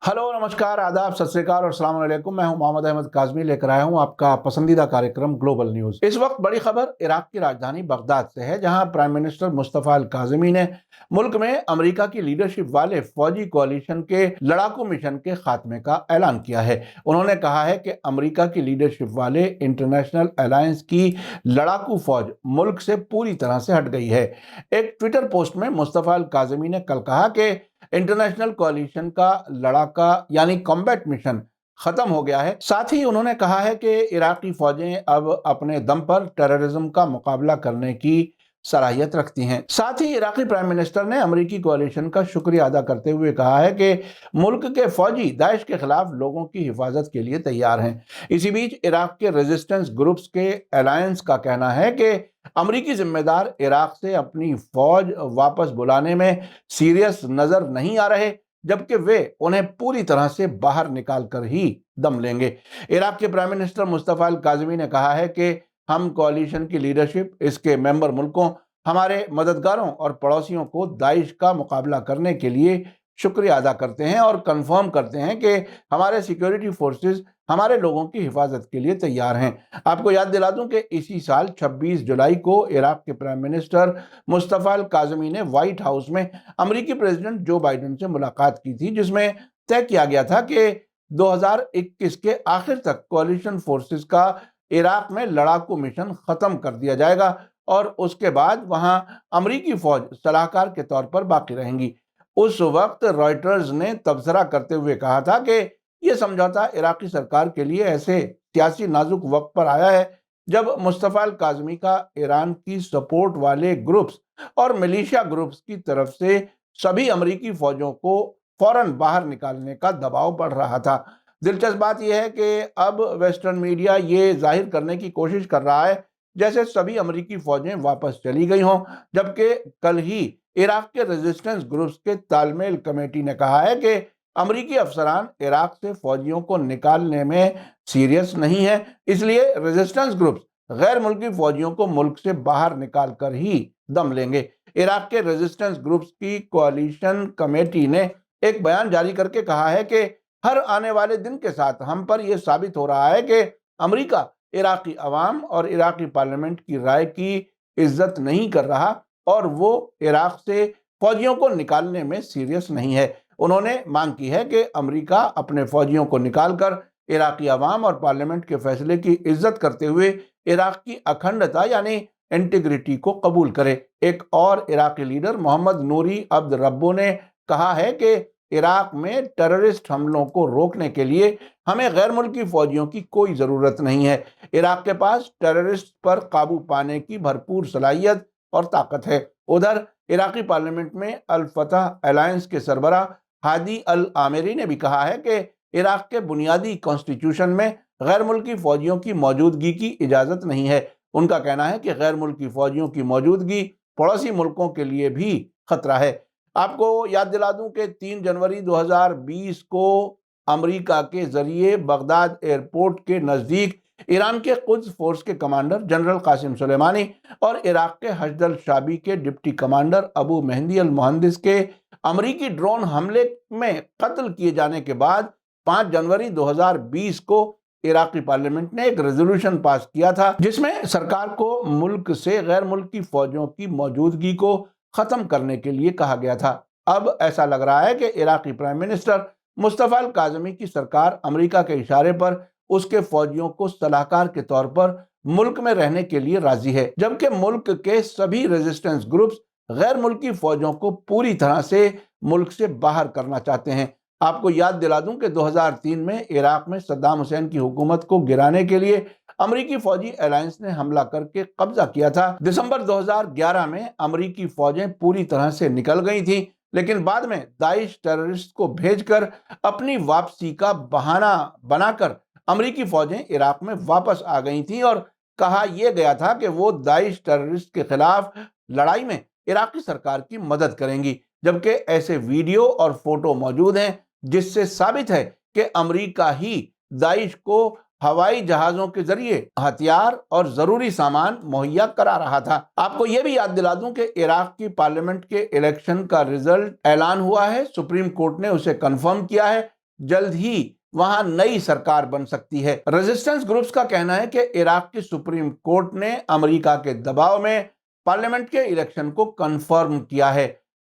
Hello, नमस्कार, आदाब, सत श्री अकाल और अस्सलाम वालेकुम। मैं हूं मोहम्मद अहमद काज़मी, लेकर आया हूं आपका पसंदीदा कार्यक्रम ग्लोबल न्यूज़। इस वक्त बड़ी खबर इराक की राजधानी बगदाद से है, जहां प्राइम मिनिस्टर मुस्तफ़ा अल काज़मी ने मुल्क में अमेरिका की लीडरशिप वाले फौजी कोalition के लड़ाकू मिशन के खात्मे का ऐलान किया है। उन्होंने कहा है कि अमेरिका की लीडरशिप वाले इंटरनेशनल अलायंस की लड़ाकू फौज मुल्क से पूरी तरह से हट गई है। एक ट्विटर पोस्ट में मुस्तफ़ा अल काज़मी ने कल कहा कि इंटरनेशनल कोalition का लड़ाका यानी कॉम्बैट मिशन खत्म हो गया है। साथ ही उन्होंने कहा है कि इराकी फौजें अब अपने दम पर टेररिज्म का मुकाबला करने की सलाहियत रखती हैं। साथ ही इराकी प्राइम मिनिस्टर ने अमेरिकी कोalition का शुक्रिया अदा करते हुए कहा है कि मुल्क के फौजी दाइश के खिलाफ लोगों की हिफाजत के लिए तैयार हैं। इसी बीच इराक के रेजिस्टेंस ग्रुप्स के अलायंस का कहना है कि अमेरिकी जिम्मेदार इराक से अपनी फौज वापस बुलाने में सीरियस नजर नहीं आ रहे, जबकि वे उन्हें पूरी तरह से बाहर निकाल कर ही दम लेंगे। इराक के प्राइम मिनिस्टर मुस्तफ़ा अल काज़मी ने कहा है कि हम कोalition की लीडरशिप, इसके मेंबर मुल्कों, हमारे मददगारों और पड़ोसियों को दाइश का मुकाबला करने के लिए शुक्रिया अदा करते हैं और कंफर्म करते हैं कि हमारे सिक्योरिटी फोर्सेस हमारे लोगों की हिफाजत के लिए तैयार हैं। आपको याद दिला दूं कि इसी साल 26 जुलाई को इराक के प्राइम मिनिस्टर मुस्तफ़ा अल काज़मी ने व्हाइट हाउस में अमेरिकी प्रेसिडेंट जो बाइडेन से मुलाकात की थी, जिसमें तय किया गया था कि 2021 के आखिर तक कोalition फोर्सेस का इराक में लड़ाकू मिशन खत्म कर दिया जाएगा और उसके बाद वहां अमेरिकी फौज सलाहकार के तौर पर बाकी रहेंगी। उस वक्त रॉयटर्स ने तबसरा करते हुए कहा था कि यह समझौता इराकी सरकार के लिए ऐसे सियासी नाजुक वक्त पर आया है जब मुस्तफ़ा अल काज़मी का ईरान की सपोर्ट वाले ग्रुप्स और मिलिशिया ग्रुप्स की तरफ से सभी अमेरिकी फौजों को फौरन बाहर निकालने का दबाव बढ़ रहा था। दिलचस्प बात यह है कि अब वेस्टर्न मीडिया ये जाहिर करने की कोशिश कर रहा है जैसे सभी अमेरिकी फौजें वापस चली गई हों, जबकि कल ही इराक के रेजिस्टेंस ग्रुप्स के तालमेल कमेटी ने कहा है कि अमेरिकी अफसरान इराक से फौजियों को निकालने में सीरियस नहीं है, इसलिए रेजिस्टेंस ग्रुप्स गैर मुल्की फौजियों को मुल्क से बाहर निकाल कर ही दम लेंगे। इराक के रेजिस्टेंस ग्रुप्स की कोalition कमेटी ने एक बयान जारी करके कहा है कि हर आने वाले दिन के साथ हम पर यह साबित हो रहा है कि अमेरिका इराकी अवाम और इराकी पार्लियामेंट की राय की इज्जत नहीं कर रहा और वो इराक से फौजियों को निकालने में सीरियस नहीं है। उन्होंने मांग की है कि अमेरिका अपने फौजियों को निकालकर इराकी अवाम और पार्लियामेंट के फैसले की इज्जत करते हुए इराक की अखंडता यानी इंटीग्रिटी को कबूल करे। एक और इराकी लीडर मोहम्मद नूरी अब्द रब्बो ने कहा है कि इराक में टेररिस्ट हमलों को रोकने के लिए हमें गैर मुल्की फौजियों की कोई जरूरत नहीं है। इराक के पास टेररिस्ट पर काबू पाने की भरपूर सलाहियत और ताकत है। उधर इराकी पार्लियामेंट में अल फतह अलायंस के सरबरा हादी अल आमिरी ने भी कहा है कि इराक के बुनियादी कॉन्स्टिट्यूशन में गैर मुल्की फौजियों की मौजूदगी की इजाजत नहीं है। उनका कहना है कि गैर मुल्की फौजियों की मौजूदगी पड़ोसी मुल्कों के लिए भी खतरा है। आपको याद दिला दूं कि 3 जनवरी 2020 को अमेरिका के जरिए बगदाद एयरपोर्ट के नजदीक ईरान के कुद्स फोर्स के कमांडर जनरल कासिम सुलेमानी और इराक के हश्द अल शाबी के डिप्टी कमांडर अबू मेहंदी अल मुहंदिस के अमेरिकी ड्रोन हमले में कत्ल किए जाने के बाद 5 जनवरी 2020 को इराकी पार्लियामेंट ने एक रेजोल्यूशन पास किया था, जिसमें सरकार को मुल्क से गैर मुल्की फौजियों की मौजूदगी को खत्म करने के लिए कहा गया था। अब ऐसा लग रहा है कि इराकी प्राइम मिनिस्टर मुस्तफ़ा अल काज़मी की सरकार अमेरिका के इशारे पर उसके फौजियों को सलाहकार के तौर पर मुल्क में रहने के लिए राजी है, जबकि मुल्क के सभी रेजिस्टेंस ग्रुप्स गैर मुल्की फौजों को पूरी तरह से मुल्क से बाहर करना चाहते हैं। आपको याद दिला दूं कि 2003 में इराक में सद्दाम हुसैन की हुकूमत को गिराने के लिए अमेरिकी फौजी अलायंस ने हमला करके कब्जा किया था। दिसंबर 2011 में अमेरिकी फौजें पूरी तरह से निकल गई थी, लेकिन बाद में दाइश टेररिस्ट को भेजकर अपनी वापसी का बहाना बनाकर अमेरिकी फौजें इराक में वापस आ गई थी और कहा यह गया था कि वो दाइश टेररिस्ट के खिलाफ लड़ाई में इराकी सरकार की मदद करेंगी, जबकि ऐसे वीडियो और फोटो मौजूद हैं जिससे साबित है कि अमेरिका ही दाइश को हवाई जहाजों के जरिए हथियार और जरूरी सामान मुहैया करा रहा था। आपको यह भी याद दिला दूं कि इराक की पार्लियामेंट के इलेक्शन का रिजल्ट ऐलान हुआ है। सुप्रीम कोर्ट ने उसे कंफर्म किया है जल्द ही वहां नई सरकार बन सकती है। रेजिस्टेंस ग्रुप्स का कहना है कि इराक की सुप्रीम कोर्ट ने अमेरिका के दबाव में पार्लियामेंट के इलेक्शन को कंफर्म किया है।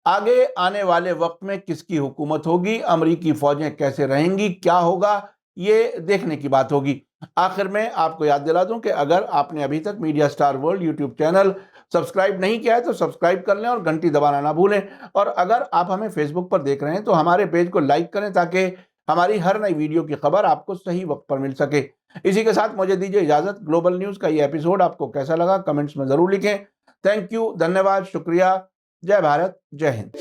आगे आने वाले वक्त में किसकी हुकूमत होगी, अमेरिकी फौजें कैसे रहेंगी, क्या होगा, ये देखने की बात होगी। आखिर में आपको याद दिला दूं कि अगर आपने अभी तक media star world YouTube channel subscribe नहीं किया है तो सब्सक्राइब कर लें और घंटी दबाना ना भूलें। और अगर आप हमें फेसबुक पर देख रहे हैं तो हमारे पेज को लाइक करें ताकि हमारी हर नई वीडियो की खबर आपको सही वक्त पर मिल सके। इसी के साथ मुझे दीजिए इजाजत। ग्लोबल न्यूज का ये एपिसोड आपको कैसा लगा कमेंट्स में जरूर लिखें। थैंक यू, धन्यवाद, शुक्रिया। जय भारत, जय हिंद।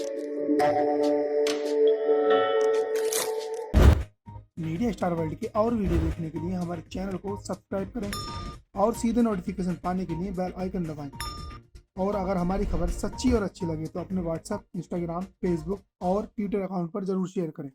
मीडिया स्टार वर्ल्ड के और वीडियो देखने के लिए हमारे चैनल को सब्सक्राइब करें और सीधे नोटिफिकेशन पाने के लिए बेल आइकन दबाएं। और अगर हमारी खबर सच्ची और अच्छी लगे तो अपने व्हाट्सएप, इंस्टाग्राम, फेसबुक और ट्विटर अकाउंट पर जरूर शेयर करें।